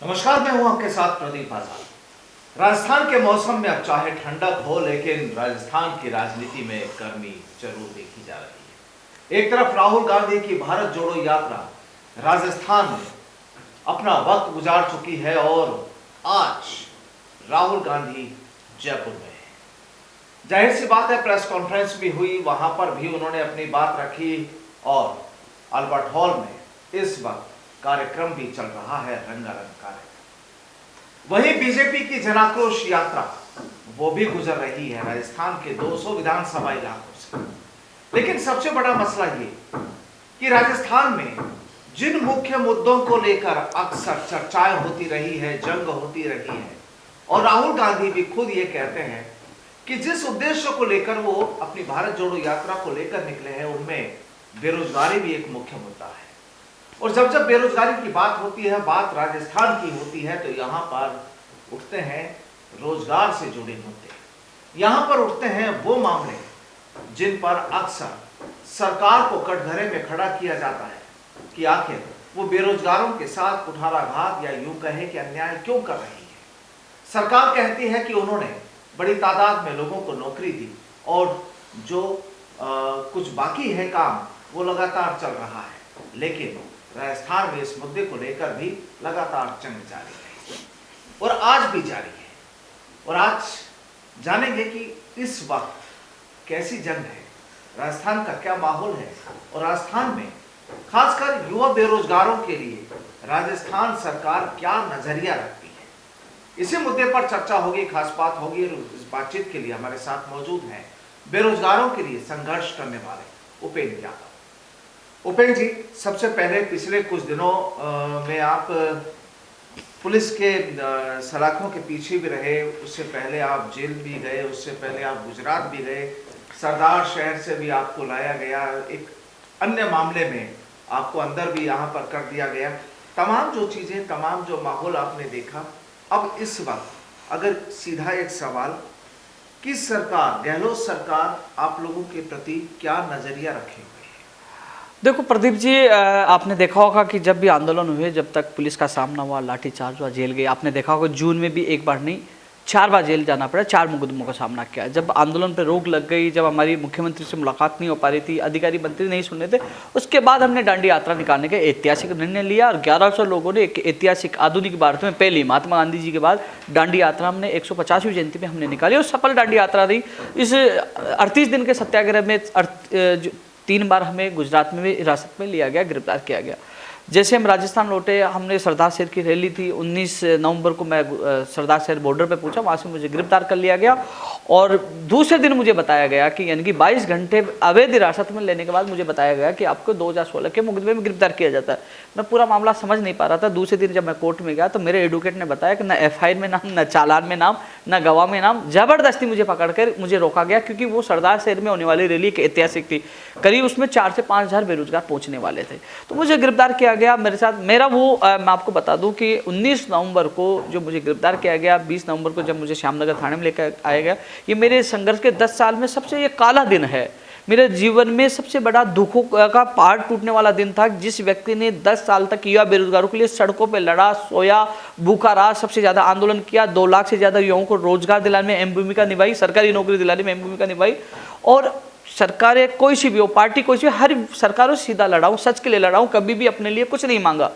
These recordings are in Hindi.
नमस्कार, मैं हूं आपके साथ प्रदीप आजाद। राजस्थान के मौसम में अब चाहे ठंडक हो, लेकिन राजस्थान की राजनीति में गर्मी जरूर देखी जा रही है। एक तरफ राहुल गांधी की भारत जोड़ो यात्रा राजस्थान में अपना वक्त गुजार चुकी है और आज राहुल गांधी जयपुर में है। जाहिर सी बात है, प्रेस कॉन्फ्रेंस भी हुई, वहां पर भी उन्होंने अपनी बात रखी और अल्बर्ट हॉल में इस वक्त कार्यक्रम भी चल रहा है, रंगारंग कार्यक्रम। वहीं बीजेपी की जनाक्रोश यात्रा वो भी गुजर रही है राजस्थान के 200 विधानसभा इलाकों से। लेकिन सबसे बड़ा मसला ये कि राजस्थान में जिन मुख्य मुद्दों को लेकर अक्सर चर्चाएं होती रही है, जंग होती रही है, और राहुल गांधी भी खुद ये कहते हैं कि जिस उद्देश्य को लेकर वो अपनी भारत जोड़ो यात्रा को लेकर निकले हैं, उनमें बेरोजगारी भी एक मुख्य मुद्दा है। और जब जब बेरोजगारी की बात होती है, बात राजस्थान की होती है, तो यहाँ पर उठते हैं रोजगार से जुड़े मुद्दे। यहाँ पर उठते हैं वो मामले जिन पर अक्सर सरकार को कटघरे में खड़ा किया जाता है कि आखिर वो बेरोजगारों के साथ कुठाराघात या यूं कहें कि अन्याय क्यों कर रही है। सरकार कहती है कि उन्होंने बड़ी तादाद में लोगों को नौकरी दी और जो कुछ बाकी है काम वो लगातार चल रहा है, लेकिन राजस्थान में इस मुद्दे को लेकर भी लगातार जंग जारी है और आज भी जारी है। और आज जानेंगे कि इस वक्त कैसी जंग है, राजस्थान का क्या माहौल है और राजस्थान में खासकर युवा बेरोजगारों के लिए राजस्थान सरकार क्या नजरिया रखती है। इसी मुद्दे पर चर्चा होगी, खास बात होगी। इस बातचीत के लिए हमारे साथ मौजूद हैं बेरोजगारों के लिए संघर्ष करने वाले उपेंद्र यादव। उपेंद्र जी, सबसे पहले पिछले कुछ दिनों में आप पुलिस के सलाखों के पीछे भी रहे, उससे पहले आप जेल भी गए, उससे पहले आप गुजरात भी गए, सरदार शहर से भी आपको लाया गया, एक अन्य मामले में आपको अंदर भी यहाँ पर कर दिया गया। तमाम जो चीज़ें, तमाम जो माहौल आपने देखा, अब इस वक्त अगर सीधा एक सवाल कि सरकार, गहलोत सरकार आप लोगों के प्रति क्या नज़रिया रखे हुए? देखो प्रदीप जी, आपने देखा होगा कि जब भी आंदोलन हुए, जब तक पुलिस का सामना हुआ, लाठीचार्ज हुआ, जेल गए, आपने देखा होगा जून में भी एक बार नहीं 4 बार जेल जाना पड़ा, 4 मुकदमों का सामना किया। जब आंदोलन पर रोक लग गई, जब हमारी मुख्यमंत्री से मुलाकात नहीं हो पा रही थी, अधिकारी मंत्री नहीं सुन रहे थे, उसके बाद हमने डांडी यात्रा निकालने का ऐतिहासिक निर्णय लिया और 1100 लोगों ने एक ऐतिहासिक आधुनिक भारत में पहली महात्मा गांधी जी के बाद डांडी यात्रा हमने 150वीं जयंती में हमने निकाली और सफल डांडी यात्रा रही। इस 38 दिन के सत्याग्रह में 3 बार हमें गुजरात में भी हिरासत में लिया गया, गिरफ्तार किया गया। जैसे हम राजस्थान लौटे, हमने सरदार शहर की रैली थी, 19 नवंबर को मैं सरदार शहर बॉर्डर पे पहुंचा, वहाँ से मुझे गिरफ्तार कर लिया गया और दूसरे दिन मुझे बताया गया कि यानी कि 22 घंटे अवैध हिरासत में लेने के बाद मुझे बताया गया कि आपको 2016 के मुकदमे में गिरफ्तार किया जाता है। मैं पूरा मामला समझ नहीं पा रहा था। दूसरे दिन जब मैं कोर्ट में गया तो मेरे एडवोकेट ने बताया कि ना FIR में नाम, ना चालान में नाम, ना गवाह में नाम, जबरदस्ती मुझे पकड़कर मुझे रोका गया क्योंकि वो सरदार शहर में होने वाली रैली एक ऐतिहासिक थी। करीब उसमें 4 से 5 हज़ार बेरोजगार पहुंचने वाले थे, तो मुझे गिरफ्तार किया गया। मेरे साथ मेरा वो मैं आपको बता दूं कि 19 नवंबर को जो मुझे गिरफ्तार किया गया, 20 नवंबर को जब मुझे श्यामनगर थाने में लेकर आया गया, ये मेरे संघर्ष के 10 साल में सबसे ये काला दिन है। मेरे जीवन में सबसे बड़ा दुखों का पहाड़ टूटने वाला दिन था। जिस व्यक्ति ने 10 साल तक युवा बेरोजगारों के लिए सड़कों पर लड़ा, सोया, भूखा रहा, सबसे ज़्यादा आंदोलन किया, 2 लाख से ज़्यादा युवाओं को रोजगार दिलाने में अहम भूमिका निभाई, सरकारी नौकरी दिलाने में अहम भूमिका निभाई। और सरकारें कोई सी भी हो, पार्टी कोई सी भी, हर सरकारों से सीधा लड़ा हूँ, सच के लिए लड़ा हूँ, कभी भी अपने लिए कुछ नहीं मांगा।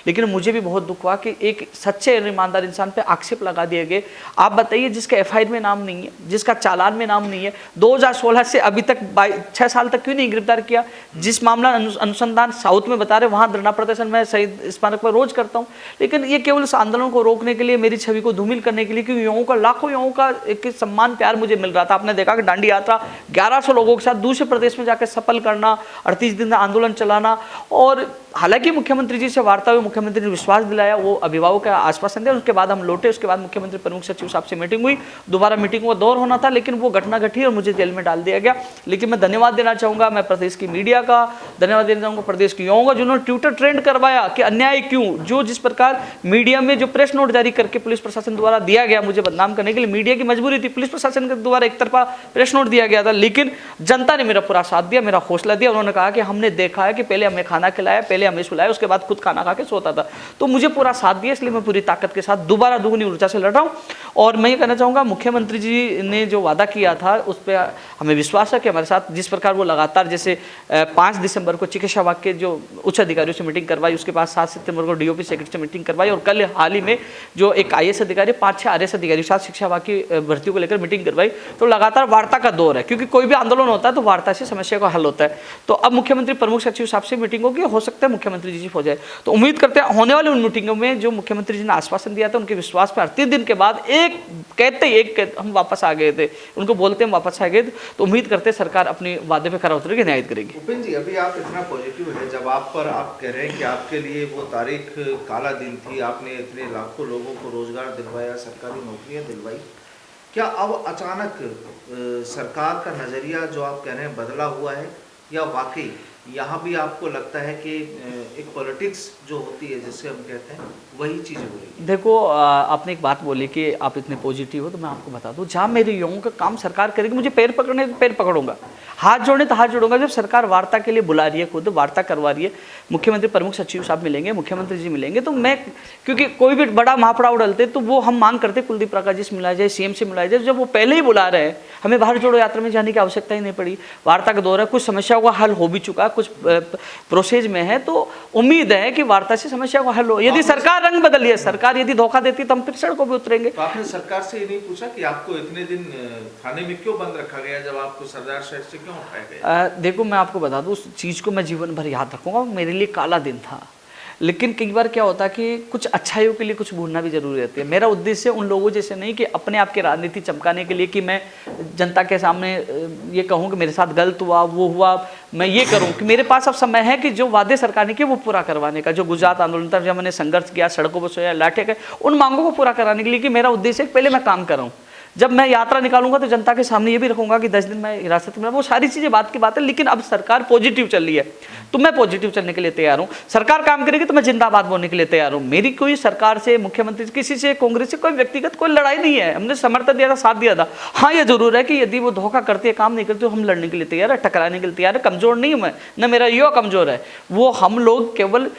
लेकिन मुझे भी बहुत दुख हुआ कि एक सच्चे ईमानदार इंसान पे आक्षेप लगा दिए गए। आप बताइए, जिसका FIR में नाम नहीं है, जिसका चालान में नाम नहीं है, 2016 से अभी तक 6 साल तक क्यों नहीं गिरफ्तार किया? जिस मामला अनुसंधान साउथ में बता रहे, वहाँ धरना प्रदर्शन मैं शहीद स्मारक पर रोज करता हूँ, लेकिन ये केवल इस आंदोलन को रोकने के लिए, मेरी छवि को धूमिल करने के लिए, क्योंकि युवाओं का, लाखों युवाओं का एक सम्मान प्यार मुझे मिल रहा था। आपने देखा कि डांडी यात्रा 1100 लोगों के साथ दूसरे प्रदेश में जाकर सफल करना, 38 दिन आंदोलन चलाना, और हालांकि मुख्यमंत्री जी से वार्ता हुई, मुख्यमंत्री ने विश्वास दिलाया, वो अभिभावक का आश्वासन दिया। उसके बाद हम लौटे, उसके बाद मुख्यमंत्री प्रमुख सचिव साहब से मीटिंग हुई, दोबारा मीटिंग का दौर होना था, लेकिन वो घटना घटी और मुझे जेल में डाल दिया गया। लेकिन मैं धन्यवाद देना चाहूँगा, मैं प्रदेश की मीडिया का धन्यवाद देना चाहूँगा, प्रदेश के युवाओं का, जिन्होंने ट्विटर ट्रेंड करवाया कि अन्याय क्यों, जो जिस प्रकार मीडिया में जो प्रेस नोट जारी करके पुलिस प्रशासन द्वारा दिया गया मुझे बदनाम करने के लिए, मीडिया की मजबूरी थी, पुलिस प्रशासन के द्वारा एक तरफा प्रेस नोट दिया गया था, लेकिन जनता ने मेरा पूरा साथ दिया, मेरा हौसला दिया। उन्होंने कहा कि हमने देखा है कि पहले हमें खाना खिलाया, पहले लिए हमें सुलाया, उसके बाद खुद खाना खा के सोता था। तो मुझे पूरा साथ दिया, इसलिए मैं पूरी ताकत के साथ दोबारा दुगनी ऊर्जा से लड़ रहा हूँ। और मैं ये कहना चाहूँगा, मुख्यमंत्री जी ने जो वादा किया था उस पर हमें विश्वास है कि हमारे साथ जिस प्रकार वो लगातार, जैसे 5 दिसंबर को चिकित्सा विभाग के जो उच्च अधिकारियों से मीटिंग करवाई, उसके बाद 7 सितंबर को डीओपी सेक्रेटरी से मीटिंग करवाई, और कल हाल ही में जो एक IAS अधिकारी, 5-6 RS अधिकारी साथ शिक्षा विभाग की भर्तियों को लेकर मीटिंग करवाई। तो लगातार वार्ता का दौर है, क्योंकि कोई भी आंदोलन होता है तो वार्ता से समस्या का हल होता है। तो अब मुख्यमंत्री प्रमुख सचिव साहब से मीटिंग होगी, हो सकता है मुख्यमंत्री जी हो जाए। तो उम्मीद करते हैं होने वाली उन मीटिंगों में जो मुख्यमंत्री जी ने आश्वासन दिया था, उनके विश्वास पर 38 दिन के बाद हम वापस आ गए थे, उनको बोलते हम वापस आ गए थे। तो उम्मीद करते हैं सरकार अपने वादे पे खरा उतरेगी, न्याय करेगी। उपेंद्र जी, अभी आप इतना पॉजिटिव है, जब आप कह रहे हैं कि आपके लिए वो तारीख काला दिन थी, आपने इतने लाखों लोगों को रोजगार दिलवाया, सरकारी नौकरियां दिलवाई, क्या अब अचानक सरकार का नजरिया जो आप कह रहे हैं बदला हुआ है, या वाकई यहाँ भी आपको लगता है कि एक पॉलिटिक्स जो होती है जिससे हम कहते हैं वही चीज़ हो रही है? देखो, आपने एक बात बोली कि आप इतने पॉजिटिव हो, तो मैं आपको बता दूं, जहाँ मेरे युवाओं का काम सरकार करेगी, मुझे पैर पकड़ने तो पैर पकड़ूंगा, हाथ जोड़ने तो हाथ जोड़ूंगा। जब सरकार वार्ता के लिए बुला रही है, खुद वार्ता करवा रही है, मुख्यमंत्री प्रमुख सचिव साहब मिलेंगे, मुख्यमंत्री जी मिलेंगे, तो मैं, क्योंकि कोई भी बड़ा महापड़ाव उड़लते तो वो हम मांग करते कुलदीप प्रकाश जी से मिलाया जाए, CM से मिलाया जाए। जब वो पहले ही बुला रहे हैं, हमें भारत जोड़ो यात्रा में जाने की आवश्यकता ही नहीं पड़ी। वार्ता का दौर है, कुछ समस्याओं का हल हो भी चुका, कुछ प्रोसेस में है, तो उम्मीद है कि वार्ता से समस्या को हल हो। यदि सरकार रंग बदली है, सरकार यदि धोखा देती तो हम फिर सड़कों पर उतरेंगे। तो आपने सरकार से ये नहीं पूछा कि आपको इतने दिन थाने में क्यों बंद रखा गया, जब आपको सरदार शहर से क्यों उठाया गया? देखो, मैं आपको बता दूं, उस चीज़ को मैं जीवन भर याद रखूंगा, मेरे लिए काला दिन था। लेकिन कई बार क्या होता है कि कुछ अच्छाइयों के लिए कुछ भूलना भी जरूरी रहती है। मेरा उद्देश्य उन लोगों जैसे नहीं कि अपने आप की राजनीति चमकाने के लिए कि मैं जनता के सामने ये कहूँ कि मेरे साथ गलत हुआ, वो हुआ, मैं ये करूँ, कि मेरे पास अब समय है कि जो वादे सरकार ने किए वो पूरा करवाने का। जो गुजरात आंदोलन था, जब मैंने संघर्ष किया, सड़कों पर सोया, लाठे गए, उन मांगों को पूरा कराने के लिए कि मेरा उद्देश्य है पहले मैं काम कर रहा हूँ। जब मैं यात्रा निकालूंगा तो जनता के सामने ये भी रखूंगा कि 10 दिन मैं हिरासत में, वो सारी चीज़ें बात की बात है। लेकिन अब सरकार पॉजिटिव चल रही है, तो मैं पॉजिटिव चलने के लिए तैयार हूँ। सरकार काम करेगी तो मैं जिंदाबाद बोलने के लिए तैयार हूँ। मेरी कोई सरकार से, मुख्यमंत्री से, किसी से, कांग्रेस से कोई व्यक्तिगत कोई लड़ाई नहीं है। हमने समर्थन दिया था, साथ दिया था। हाँ, ये जरूर है कि यदि वो धोखा करती है, काम नहीं करती, तो हम लड़ने के लिए तैयार है, टकराने के लिए तैयार है। कमजोर नहीं हूँ मैं, न मेरा युवा कमजोर है। वो हम लोग केवल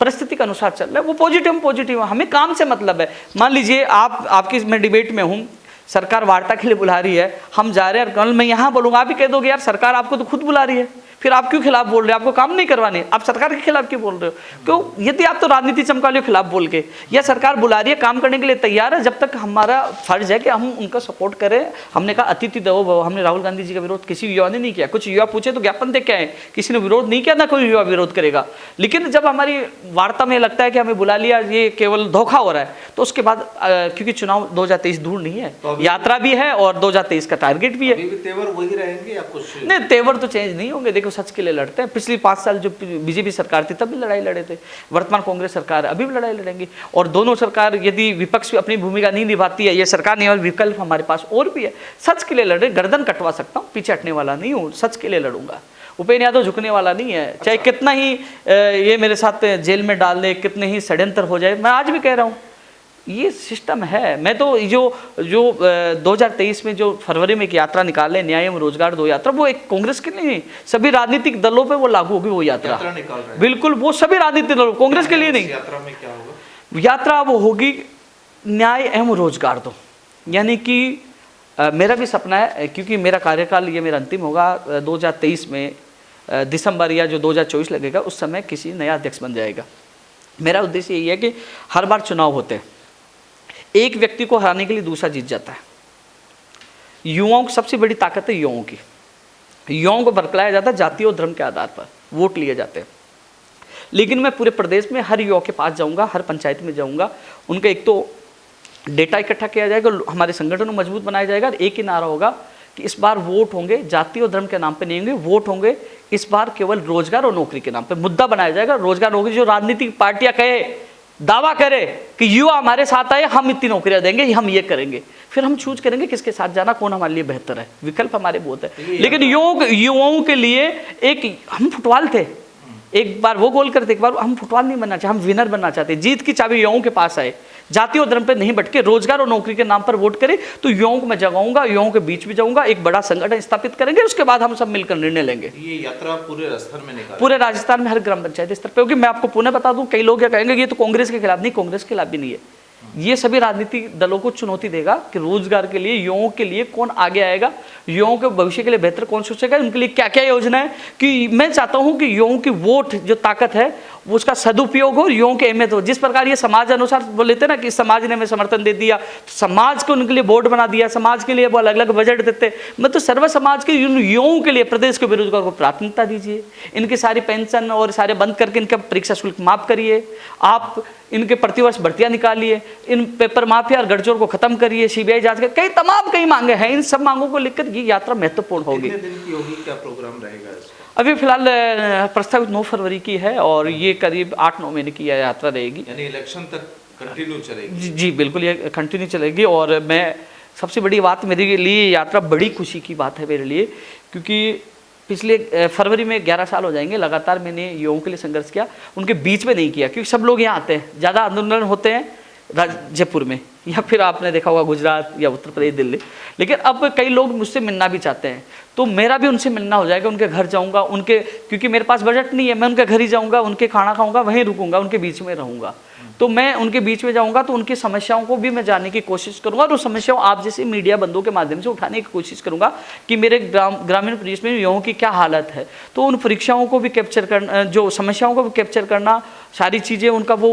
परिस्थिति के अनुसार चल रहे हैं। वो पॉजिटिव है, हमें काम से मतलब है। मान लीजिए आपकी मैं डिबेट में हूँ, सरकार वार्ता के लिए बुला रही है, हम जा रहे हैं, कल मैं यहाँ बोलूँगा, आप ही कह दोगे यार सरकार आपको तो खुद बुला रही है, फिर आप क्यों खिलाफ बोल रहे हो, आपको काम नहीं करवाने, आप सरकार के खिलाफ क्यों बोल रहे हो? क्यों? यदि आप तो राजनीति चमका लो खिलाफ बोल के, या सरकार बुला रही है, काम करने के लिए तैयार है, जब तक हमारा फर्ज है कि हम उनका सपोर्ट करें। हमने कहा अतिथि देवो भव, हमने राहुल गांधी जी का विरोध किसी युवा ने नहीं किया। कुछ युवा पूछे तो ज्ञापन दे क्या है, किसी ने विरोध नहीं किया, ना कोई युवा विरोध करेगा। लेकिन जब हमारी वार्ता में लगता है कि हमें बुला लिया, ये केवल धोखा हो रहा है, तो उसके बाद क्योंकि चुनाव 2023 दूर नहीं है, यात्रा भी है और 2023 का टारगेट भी है। तेवर वही रहेंगे या कुछ नहीं? तेवर तो चेंज नहीं होंगे। देखो, सच के लिए लड़ते हैं। पिछली 5 साल जो बीजेपी सरकार थी तब भी लड़ाई लड़े थे, वर्तमान कांग्रेस सरकार अभी भी लड़ाई लड़ेंगी। और दोनों सरकार, यदि विपक्ष भी अपनी भूमिका नहीं निभाती है, ये सरकार नहीं, और विकल्प हमारे पास और भी है। सच के लिए लड़े, गर्दन कटवा सकता हूँ, पीछे हटने वाला नहीं हूँ, सच के लिए लड़ूंगा। उपेंद्र यादव झुकने वाला नहीं है, चाहे कितना ही ये मेरे साथ जेल में डाल दे, कितने ही षड्यंत्र हो जाए। मैं आज भी कह रहा हूँ, ये सिस्टम है। मैं तो जो 2023 में जो फरवरी में एक यात्रा निकाले, न्याय एवं रोजगार 2 यात्रा, वो एक कांग्रेस की नहीं, सभी राजनीतिक दलों पे वो लागू होगी। वो यात्रा निकाल रहे हैं, बिल्कुल वो सभी राजनीतिक दलों, कांग्रेस के लिए नहीं। यात्रा में क्या होगा? यात्रा वो होगी न्याय एवं रोजगार 2, यानी कि मेरा भी सपना है, क्योंकि मेरा कार्यकाल ये मेरा अंतिम होगा 2023 में, दिसंबर या जो 2024 लगेगा उस समय किसी नया अध्यक्ष बन जाएगा। मेरा उद्देश्य यही है कि हर बार चुनाव होते हैं, एक व्यक्ति को हराने के लिए दूसरा जीत जाता है। युवाओं की सबसे बड़ी ताकत है युवाओं की। युवाओं को बरकलाया जाता है जाति और धर्म के आधार पर, वोट लिए जाते हैं। लेकिन मैं पूरे प्रदेश में हर युवा के पास जाऊंगा, हर पंचायत में जाऊंगा, उनका एक तो डेटा इकट्ठा किया जाएगा, हमारे संगठन को मजबूत बनाया जाएगा। एक ही नारा होगा कि इस बार वोट होंगे जाति और धर्म के नाम पे नहीं होंगे, वोट होंगे इस बार केवल रोजगार और नौकरी के नाम पे। मुद्दा बनाया जाएगा रोजगार नौकरी। जो राजनीतिक पार्टियां कहे, दावा करे कि युवा हमारे साथ आए, हम इतनी नौकरियां देंगे, हम ये करेंगे, फिर हम चूज करेंगे किसके साथ जाना, कौन हमारे लिए बेहतर है। विकल्प हमारे बहुत है, लेकिन युवाओं के लिए एक हम फुटबॉल थे, एक बार वो गोल करते, एक बार हम फुटबॉल नहीं बनना चाहते, हम विनर बनना चाहते। जीत की चाबी युवाओं के पास आए, जाति और धर्म पे नहीं भटके, रोजगार और नौकरी के नाम पर वोट करे, तो युवाओं को मैं जगाऊंगा, युवाओं के बीच भी जाऊंगा, एक बड़ा संगठन स्थापित करेंगे, उसके बाद हम सब मिलकर निर्णय लेंगे। ये यात्रा पूरे राजस्थान में निकाल, पूरे राजस्थान में हर ग्राम पंचायत स्तर पे होगी। मैं आपको पुनः बता दूं, कई लोग क्या कहेंगे ये तो कांग्रेस के खिलाफ, नहीं, कांग्रेस के खिलाफ भी नहीं है। ये सभी राजनीतिक दलों को चुनौती देगा कि रोजगार के लिए, युवाओं के लिए कौन आगे आएगा, युवाओं के भविष्य के लिए बेहतर कौन सोचेगा, उनके लिए क्या क्या योजना है। कि मैं चाहता हूं कि युवाओं की वोट जो ताकत है वो उसका सदुपयोग हो, युवाओं की अहमियत हो। जिस प्रकार ये समाज अनुसार बोल लेते ना कि समाज ने हमें समर्थन दे दिया, समाज को उनके लिए बोर्ड बना दिया, समाज के लिए वो अलग अलग बजट देते, मैं तो सर्व समाज के युवाओं के लिए, प्रदेश के बेरोजगार को प्राथमिकता दीजिए, इनकी सारी पेंशन और सारे बंद करके इनका परीक्षा शुल्क माफ करिए, आप इनके प्रतिवर्ष भर्तियां निकालिए, इन पेपर माफिया और गठजोड़ को खत्म करिए, सीबीआई जांच कर, कई मांगे हैं। इन सब मांगों को लेकर ये यात्रा महत्वपूर्ण होगी। कितने दिन की होगी, क्या प्रोग्राम रहेगा इसका? अभी फिलहाल प्रस्तावित 9 फरवरी की है और ये करीब 8-9 महीने की यह यात्रा रहेगी, यानी इलेक्शन तक कंटिन्यू चलेगी। जी बिल्कुल, ये कंटिन्यू चलेगी। और मैं सबसे बड़ी बात, मेरे लिए यात्रा बड़ी खुशी की बात है मेरे लिए, क्योंकि पिछले फरवरी में 11 साल हो जाएंगे लगातार मैंने युवाओं के लिए संघर्ष किया, उनके बीच में नहीं किया, क्योंकि सब लोग यहाँ आते हैं, ज़्यादा आंदोलन होते हैं जयपुर में, या फिर आपने देखा होगा गुजरात या उत्तर प्रदेश, दिल्ली। लेकिन अब कई लोग मुझसे मिलना भी चाहते हैं, तो मेरा भी उनसे मिलना हो जाएगा, उनके घर जाऊंगा, उनके, क्योंकि मेरे पास बजट नहीं है, मैं उनके घर ही जाऊंगा, उनके खाना खाऊंगा, वहीं रुकूंगा, उनके बीच में रहूंगा। तो मैं उनके बीच में जाऊंगा तो उनकी समस्याओं को भी मैं जानने की कोशिश करूंगा, और उस समस्याओं आप जैसे मीडिया बंधुओं के माध्यम से उठाने की कोशिश करूंगा कि मेरे ग्रामीण प्रदेश में युवाओं की क्या हालत है। तो उन परीक्षाओं को भी कैप्चर करना, जो समस्याओं को भी कैप्चर करना, सारी चीज़ें उनका वो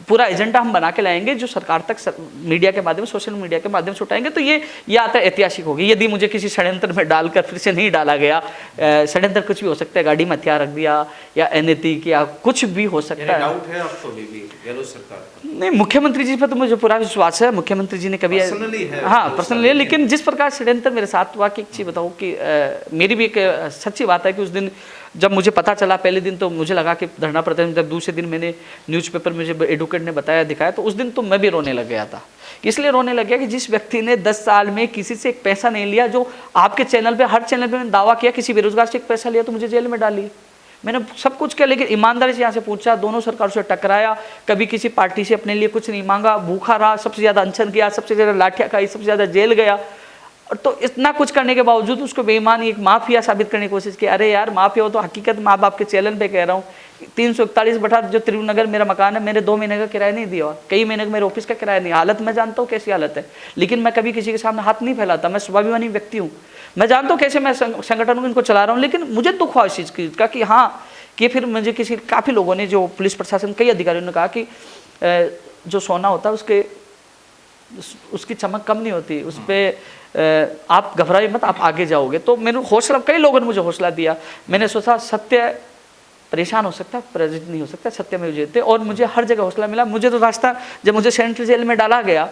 पूरा एजेंडा हम बना के लाएंगे, जो सरकार तक मीडिया के माध्यम, सोशल मीडिया के माध्यम से उठाएंगे। तो ये यात्रा ऐतिहासिक होगी, यदि मुझे किसी षड्यंत्र में डालकर फिर से नहीं डाला गया। षड्यंत्र कुछ भी हो सकता है, गाड़ी में हथियार रख दिया या अनैतिक या कुछ भी हो सकता है। डाउट है आपको भी गहलोत सरकार पर? नहीं, मुख्यमंत्री जी पर तो मुझे पूरा विश्वास है, मुख्यमंत्री जी ने कभी, पर्सनली है, हाँ पर्सनली है, लेकिन जिस प्रकार षड्यंत्र मेरे साथ हुआ, कि एक चीज़ बताऊँ कि मेरी भी एक सच्ची बात है कि उस दिन जब मुझे पता चला, पहले दिन तो मुझे लगा कि धरना प्रदर्शन, जब दूसरे दिन मैंने न्यूज़पेपर में मुझे एडवोकेट ने बताया, दिखाया, तो उस दिन तो मैं भी रोने लग गया था। इसलिए रोने लग गया कि जिस व्यक्ति ने 10 साल में किसी से एक पैसा नहीं लिया, जो आपके चैनल पे, हर चैनल पे मैंने दावा किया किसी बेरोजगार से एक पैसा लिया तो मुझे जेल में डाली, मैंने सब कुछ किया, लेकिन ईमानदारी से यहाँ से पूछा, दोनों सरकारों से टकराया, कभी किसी पार्टी से अपने लिए कुछ नहीं मांगा, भूखा रहा, सबसे ज़्यादा अनशन किया, सबसे ज़्यादा लाठियाँ खाई, सबसे ज़्यादा जेल गया। तो इतना कुछ करने के बावजूद उसको बेईमान, एक माफिया साबित करने की कोशिश की। अरे यार माफिया हो तो हकीकत माँ बाप के चैनल पे कह रहा हूँ, 341 बटा जो त्रिभुवनगर मेरा मकान है, मैंने 2 महीने का किराया नहीं दिया, कई महीने का मेरे ऑफिस का किराया नहीं। हालत मैं जानता हूँ कैसी हालत है, लेकिन मैं कभी किसी के सामने हाथ नहीं फैलाता, मैं स्वाभिमानी व्यक्ति हूँ, मैं जानता हूँ कैसे मैं संगठन को इनको चला रहा हूँ। लेकिन मुझे दुख हुआ इस चीज़ का कि हाँ, कि फिर मुझे किसी, काफ़ी लोगों ने, जो पुलिस प्रशासन, कई अधिकारियों ने कहा कि जो सोना होता है उसकी चमक कम नहीं होती, उस पर आप घबराइए मत, आप आगे जाओगे। तो मैंने हौसला, कई लोगों ने मुझे हौसला दिया। मैंने सोचा सत्य परेशान हो सकता है, पराजित नहीं हो सकता, सत्य में जीते, और मुझे हर जगह हौसला मिला। मुझे तो रास्ता, जब मुझे सेंट्रल जेल में डाला गया,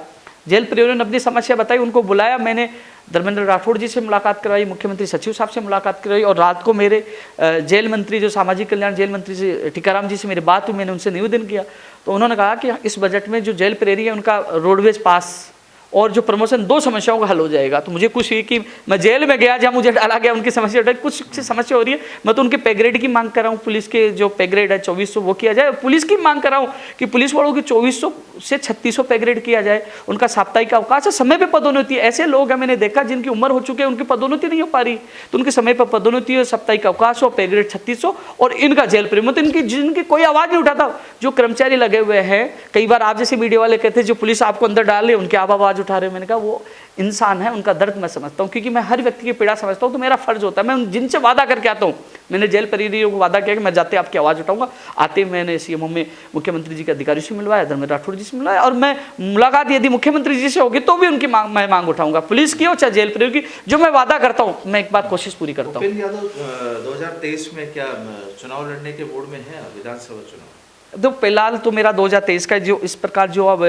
जेल प्रहरियों ने अपनी समस्या बताई, उनको बुलाया, मैंने धर्मेंद्र राठौड़ जी से मुलाकात करवाई, मुख्यमंत्री सचिव साहब से मुलाकात करवाई, और रात को मेरे जेल मंत्री, जो सामाजिक कल्याण जेल मंत्री से टीकाराम जी से मेरी बात हुई, मैंने उनसे निवेदन किया। तो उन्होंने कहा कि इस बजट में जो जेल प्रहरी है उनका रोडवेज पास और जो प्रमोशन, 2 समस्याओं का हल हो जाएगा। तो मुझे खुशी कि मैं जेल में गया, जहाँ मुझे डाला गया, उनकी समस्या उठाई, कुछ समस्या हो रही है, मैं तो उनके पे ग्रेड की मांग कर रहा हूँ, पुलिस के जो पे ग्रेड है 2400 वो किया जाए, पुलिस की मांग कर रहा हूँ कि पुलिस वालों की 2400 से 3600 पे ग्रेड किया जाए, उनका साप्ताहिक अवकाश है, समय पर पदोन्नति है। ऐसे लोग हैं मैंने देखा जिनकी उम्र हो चुकी है, उनकी पदोन्नति नहीं हो पा रही, तो उनके समय पर पदोन्नति हो, साप्ताहिक अवकाश हो, पे ग्रेड 3600, और इनका जेल प्रेम, मतलब इनकी, जिनकी कोई आवाज़ नहीं उठाता, जो कर्मचारी लगे हुए हैं। कई बार आप जैसे मीडिया वाले कहते हैं जो पुलिस आपको अंदर डाल रहे, उनके आप आवाज़ उठा रहे हो। मैंने कहा वो इंसान है, उनका दर्द मैं समझता हूँ, क्योंकि मैं हर व्यक्ति की पीड़ा समझता हूँ, तो मेरा फर्ज होता है, मैं जिनसे वादा करके आता हूँ, मैंने जेल प्रहरियों को वादा किया कि मैं जाते आपकी आवाज़ उठाऊंगा। आते मैंने सीएमओ में मुख्यमंत्री जी के अधिकारी से मिलवाया, धर्मेंद्र राठौड़ जी से मिलवाया, और मैं मुलाकात यदि मुख्यमंत्री जी से होगी तो भी उनकी मैं मांग उठाऊंगा, पुलिस की हो चाहे जेल प्रहरियों की, जो मैं वादा करता हूँ, मैं एक बार कोशिश पूरी करता हूँ। 2023 में क्या चुनाव लड़ने के मूड में है, विधानसभा चुनाव? तो फिलहाल तो मेरा 2023 का जो इस प्रकार जो अब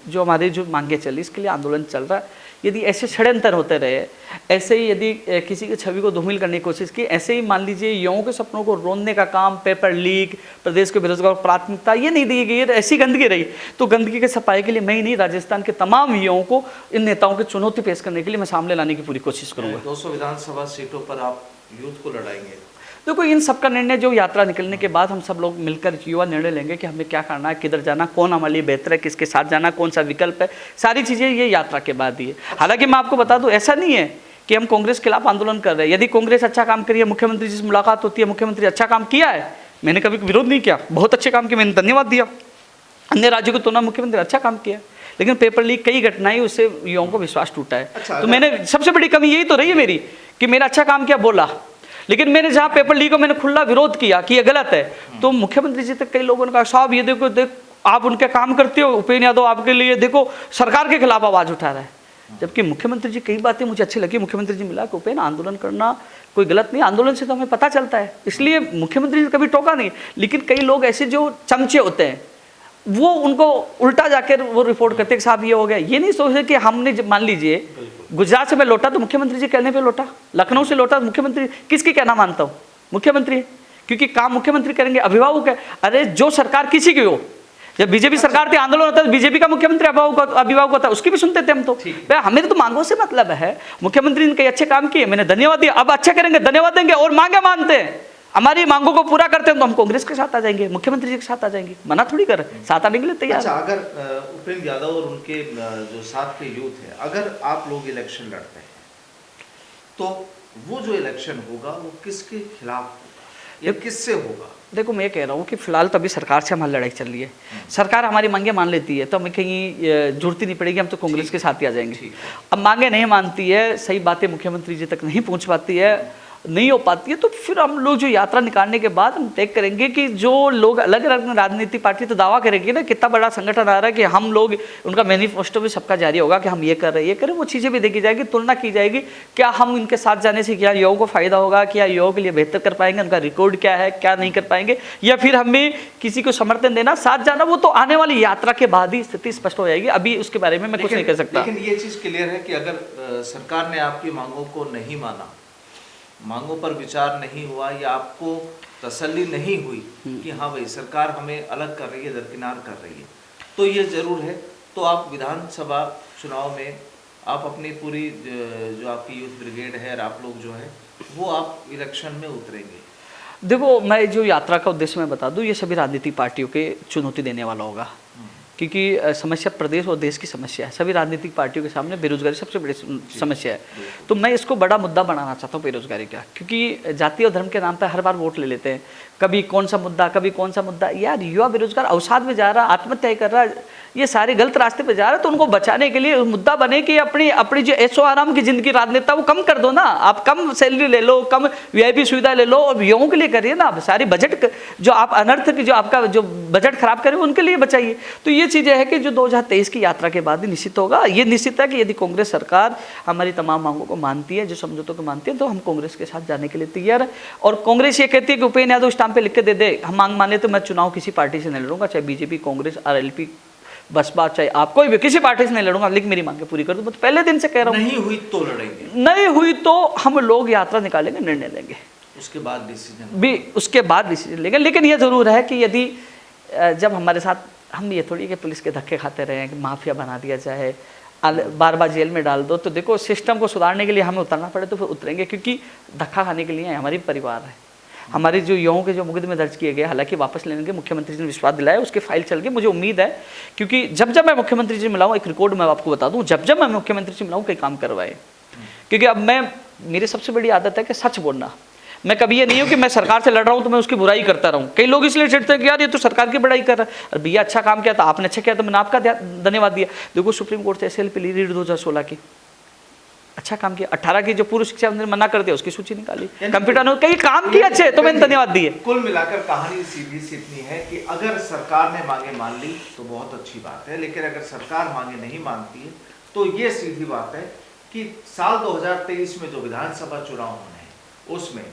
जो हमारी जो मांगे चली, इसके लिए आंदोलन चल रहा है। यदि ऐसे षड्यंत्र होते रहे, ऐसे ही यदि किसी की छवि को धूमिल करने की कोशिश की, ऐसे ही मान लीजिए युवाओं के सपनों को रोनने का काम, पेपर लीक, प्रदेश के बेरोजगार प्राथमिकता ये नहीं दी गई, ऐसी गंदगी रही, तो गंदगी के सफाई के लिए मैं ही नहीं, राजस्थान के तमाम युवाओं को, इन नेताओं की चुनौती पेश करने के लिए मैं सामने लाने की पूरी कोशिश करूँगा। 200 विधानसभा सीटों पर आप यूथ को लड़ाएंगे? देखो इन सब का निर्णय जो यात्रा निकलने के बाद हम सब लोग मिलकर युवा निर्णय लेंगे कि हमें क्या करना है, किधर जाना, कौन हमारे लिए बेहतर है, किसके साथ जाना, कौन सा विकल्प है, सारी चीज़ें ये यात्रा के बाद ही है। हालांकि मैं आपको बता दूं, ऐसा नहीं है कि हम कांग्रेस के खिलाफ आंदोलन कर रहे हैं। यदि कांग्रेस अच्छा काम करी है, मुख्यमंत्री जी से मुलाकात होती है, मुख्यमंत्री अच्छा काम किया है, मैंने कभी विरोध नहीं किया, बहुत अच्छे काम किए, मैंने धन्यवाद दिया। अन्य राज्यों की तुलना मुख्यमंत्री अच्छा काम किया, लेकिन पेपर लीक कई घटनाएं, उससे युवाओं को विश्वास टूटा है। तो मैंने सबसे बड़ी कमी यही तो रही है मेरी कि मेरा अच्छा काम किया बोला, लेकिन मैंने जहाँ पेपर लीक को मैंने खुला विरोध किया कि ये गलत है, तो मुख्यमंत्री जी तक कई लोगों ने कहा साहब ये देखो आप उनके काम करते हो, उपेंद्र यादव आपके लिए देखो सरकार के खिलाफ आवाज उठा रहा है। जबकि मुख्यमंत्री जी कई बातें मुझे अच्छी लगी, मुख्यमंत्री जी मिला कि उपेंद्र आंदोलन करना कोई गलत नहीं, आंदोलन से तो हमें पता चलता है, इसलिए मुख्यमंत्री जी कभी टोका नहीं। लेकिन कई लोग ऐसे जो चमचे होते हैं वो उनको उल्टा जाकर वो रिपोर्ट करते हैं कि साहब ये हो गया। ये नहीं सोचते कि हमने मान लीजिए गुजरात से मैं लौटा तो मुख्यमंत्री जी कहने पे लौटा, लखनऊ से लौटा तो मुख्यमंत्री, किसकी कहना मानता हूँ, मुख्यमंत्री, क्योंकि काम मुख्यमंत्री करेंगे, अभिभावक है। अरे जो सरकार किसी की हो, जब बीजेपी सरकार थी आंदोलन होता है, बीजेपी का मुख्यमंत्री अभिभावक होता है, उसकी भी सुनते थे हम तो। हमें तो मांगों से मतलब है, मुख्यमंत्री ने कई अच्छे काम किए, मैंने धन्यवाद दिया, अब अच्छा करेंगे धन्यवाद देंगे, और मांगे मानते हैं, हमारी मांगों को पूरा करते हैं तो हम कांग्रेस के साथ आ जाएंगे, मुख्यमंत्री जी के साथ आ जाएंगे, मना थोड़ी कर, साथ आने के लिए तैयार। अच्छा, अगर उपेंद्र यादव और उनके जो साथ के यूथ है, अगर आप लोग इलेक्शन लड़ते हैं तो वो जो इलेक्शन होगा वो किसके खिलाफ होगा या किससे होगा? देखो मैं कह रहा हूँ कि फिलहाल तो अभी सरकार से हमारी लड़ाई चल रही है, सरकार हमारी मांगे मान लेती है तो हमें कहीं जरूरत ही नहीं पड़ेगी, हम तो कांग्रेस के साथ ही आ जाएंगे। अब मांगे नहीं मानती है, सही बातें मुख्यमंत्री जी तक नहीं पहुँच पाती है, नहीं हो पाती है, तो फिर हम लोग जो यात्रा निकालने के बाद हम तय करेंगे कि जो लोग अलग अलग राजनीतिक पार्टी तो दावा करेंगे ना, कितना बड़ा संगठन आ रहा है कि हम लोग, उनका मैनिफेस्टो भी सबका जारी होगा कि हम ये कर रहे हैं, ये करें, वो चीज़ें भी देखी जाएगी, तुलना की जाएगी, क्या हम इनके साथ जाने से क्या युवाओं को फायदा होगा, क्या युवाओं के लिए बेहतर कर पाएंगे, उनका रिकॉर्ड क्या है, क्या नहीं कर पाएंगे, या फिर हमें किसी को समर्थन देना, साथ जाना, वो तो आने वाली यात्रा के बाद ही स्थिति स्पष्ट हो जाएगी। अभी उसके बारे में मैं कुछ नहीं कह सकता। लेकिन ये चीज़ क्लियर है कि अगर सरकार ने आपकी मांगों को नहीं माना, मांगों पर विचार नहीं हुआ, या आपको तसल्ली नहीं हुई कि हाँ भाई सरकार हमें अलग कर रही है, दरकिनार कर रही है, तो ये जरूर है, तो आप विधानसभा चुनाव में आप अपनी पूरी जो आपकी यूथ ब्रिगेड है और आप लोग जो है वो आप इलेक्शन में उतरेंगे। देखो मैं जो यात्रा का उद्देश्य मैं बता दूं, ये सभी राजनीतिक पार्टियों के चुनौती देने वाला होगा, क्योंकि समस्या प्रदेश और देश की समस्या है, सभी राजनीतिक पार्टियों के सामने बेरोजगारी सबसे बड़ी समस्या है। तो मैं इसको बड़ा मुद्दा बनाना चाहता हूँ बेरोजगारी का, क्योंकि जाति और धर्म के नाम पर हर बार वोट ले लेते हैं, कभी कौन सा मुद्दा, कभी कौन सा मुद्दा। यार युवा बेरोजगार अवसाद में जा रहा, आत्महत्या कर रहा, ये सारे गलत रास्ते पे जा रहे, तो उनको बचाने के लिए मुद्दा बने कि अपनी जो ऐशो आराम की जिंदगी राजनेता वो कम कर दो ना, आप कम सैलरी ले लो, कम वीआईपी सुविधा ले लो, और युवाओं के लिए करिए ना, सारी बजट जो आप अनर्थ की जो आपका जो बजट खराब करे उनके लिए बचाइए। तो ये चीज़ें है कि जो 2023 की यात्रा के बाद ही निश्चित होगा। ये निश्चित है कि यदि कांग्रेस सरकार हमारी तमाम मांगों को मानती है, जो समझौतों को मानती है, तो हम कांग्रेस के साथ जाने के लिए तैयार है। और कांग्रेस ये कहती है कि उपेंद्र यादव स्टाम्प पे लिख के दे दे, हम मांग मान ले तो मैं चुनाव किसी पार्टी से नहीं लड़ूंगा, चाहे बीजेपी, कांग्रेस, आरएलपी, बसपा, चाहे आप कोई भी किसी पार्टी से नहीं लड़ूंगा, लेकिन मेरी मांगे पूरी कर दो। तो पहले दिन से कह रहा हूँ, नहीं हुई तो लड़ेंगे, नहीं हुई तो हम लोग यात्रा निकालेंगे, निर्णय लेंगे, उसके बाद डिसीजन भी उसके बाद डिसीजन लेंगे। लेकिन यह जरूर है कि यदि जब हमारे साथ, हम ये थोड़ी कि पुलिस के धक्के खाते रहे, कि माफिया बना दिया जाए, बार बार जेल में डाल दो, तो देखो सिस्टम को सुधारने के लिए हमें उतरना पड़े तो फिर उतरेंगे, क्योंकि धक्का खाने के लिए हमारी परिवार है, हमारे जो युवाओं के जो मुकदमे दर्ज किए गए, हालांकि वापस लेने के मुख्यमंत्री जी ने विश्वास दिलाया, उसकी फाइल चल गई। मुझे उम्मीद है, क्योंकि जब मैं मुख्यमंत्री जी मिलाऊँ, एक रिकॉर्ड मैं आपको बता दूं, जब मैं मुख्यमंत्री जी मिलाऊँ कई काम करवाए, क्योंकि अब मेरी सबसे बड़ी आदत है कि सच बोलना। मैं कभी ये नहीं हूँ कि मैं सरकार से लड़ रहा हूँ तो मैं उसकी बुराई करता रहूँ। कई लोग इसलिए चिढ़ते हैं कि यार ये तो सरकार की बुराई कर रहा है, और भैया अच्छा काम किया था, आपने अच्छा किया तो मैंने आपका धन्यवाद दिया। देखो सुप्रीम कोर्ट से एसएलपी ली रीड 2016 की, अच्छा काम किया। 18 की जो पूर्व शिक्षा मंत्री मना कर दिया, उसकी सूची निकाली, कंप्यूटर ने कई काम किए अच्छे, तो मैंने धन्यवाद दिए। कुल मिलाकर कहानी सीधी सी इतनी है कि अगर सरकार ने मांगे मान ली तो बहुत अच्छी बात है, लेकिन अगर सरकार मांगे नहीं मानती है तो ये सीधी बात है कि साल 2023 में जो विधानसभा चुनाव होने हैं उसमें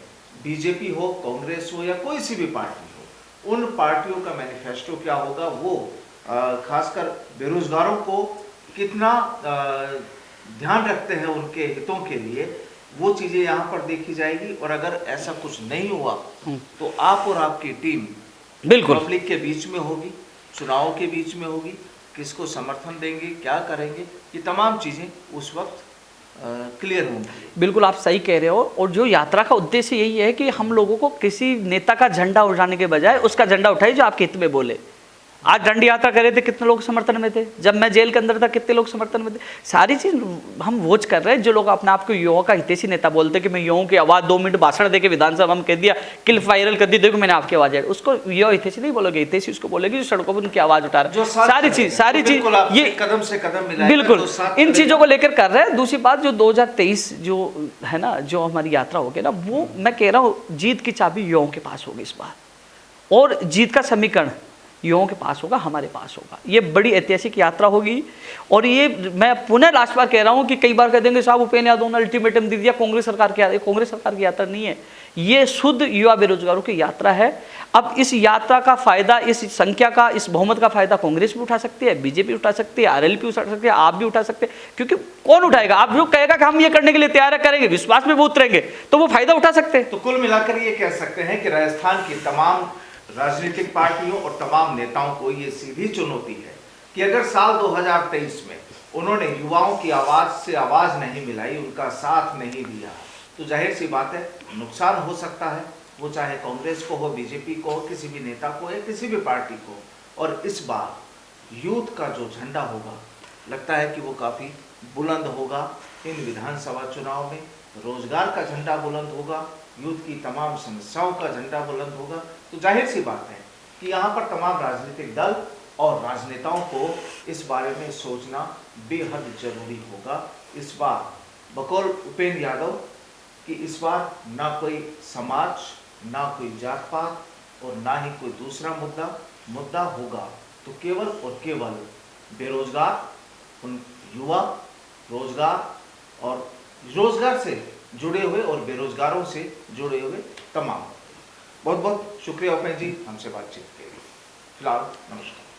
बीजेपी हो, कांग्रेस हो, या कोई सी भी पार्टी हो, उन पार्टियों का मैनिफेस्टो क्या होगा, वो खासकर बेरोजगारों को कितना ध्यान रखते हैं उनके हितों के लिए, वो चीजें यहाँ पर देखी जाएगी। और अगर ऐसा कुछ नहीं हुआ तो आप और आपकी टीम बिल्कुल पब्लिक के बीच में होगी, चुनाव के बीच में होगी, किसको समर्थन देंगे, क्या करेंगे, ये तमाम चीजें उस वक्त क्लियर होंगी। बिल्कुल आप सही कह रहे हो। और जो यात्रा का उद्देश्य यही है कि हम लोगों को किसी नेता का झंडा उठाने के बजाय उसका झंडा उठाइए जो आपके हित में बोले। आज दंडी यात्रा करे थे, कितने लोग समर्थन में थे? जब मैं जेल के अंदर था कितने लोग समर्थन में थे? सारी चीज हम वोच कर रहे हैं। जो लोग अपने आप को युवाओं का हितैषी नेता बोलते हैं कि मैं युवाओं की आवाज 2 मिनट भाषण देके विधानसभा में कह दिया, क्लिप वायरल कर दी, देखो मैंने आपकी आवाज है, उसको युवा हितैषी नहीं बोलोगे। हितैषी उसको बोलेगी जो सड़कों पर उनकी आवाज उठा रहा है। सारी चीज ये कदम से कदम मिला, बिल्कुल इन चीजों को लेकर कर रहे हैं। दूसरी बात जो 2023 जो है ना, जो हमारी यात्रा होगी ना, वो मैं कह रहा हूँ जीत की चाबी युवाओं के पास होगी इस बार, और जीत का समीकरण युवाओं के पास होगा, हमारे पास होगा। ये बड़ी ऐतिहासिक यात्रा होगी। और ये मैं पुनः लास्ट बार कह रहा हूँ कि कई बार कह देंगे साहब उपेंद्र यादव ने अल्टीमेटम दे दिया, कांग्रेस सरकार की, कांग्रेस सरकार की यात्रा नहीं है, ये शुद्ध युवा बेरोजगारों की यात्रा है। अब इस यात्रा का फायदा, इस संख्या का, इस बहुमत का फायदा कांग्रेस भी उठा सकती है, बीजेपी उठा सकती है, आरएलपी उठा सकती है, आप भी उठा सकते हैं। क्योंकि कौन उठाएगा? आप जो कहेगा कि हम ये करने के लिए तैयार है, करेंगे, विश्वास में वो उतरेंगे, तो वो फायदा उठा सकते हैं। तो कुल मिलाकर ये कह सकते हैं कि राजस्थान की तमाम राजनीतिक पार्टियों और तमाम नेताओं को ये सीधी चुनौती है कि अगर साल 2023 में उन्होंने युवाओं की आवाज से आवाज नहीं मिलाई, उनका साथ नहीं दिया, तो जाहिर सी बात है नुकसान हो सकता है। वो चाहे कांग्रेस को हो, बीजेपी को हो, किसी भी नेता को या किसी भी पार्टी को। और इस बार यूथ का जो झंडा होगा, लगता है कि वो काफी बुलंद होगा। इन विधानसभा चुनाव में रोजगार का झंडा बुलंद होगा, यूथ की तमाम समस्याओं का झंडा बुलंद होगा। तो जाहिर सी बात है कि यहाँ पर तमाम राजनीतिक दल और राजनेताओं को इस बारे में सोचना बेहद जरूरी होगा। इस बार बकौल उपेंद्र यादव कि इस बार ना कोई समाज, ना कोई जात पात और ना ही कोई दूसरा मुद्दा होगा, तो केवल और केवल बेरोजगार, उन युवा, रोजगार और रोजगार से जुड़े हुए और बेरोजगारों से जुड़े हुए तमाम। बहुत बहुत शुक्रिया उपेंद्र जी हमसे बातचीत के लिए। फिलहाल नमस्कार।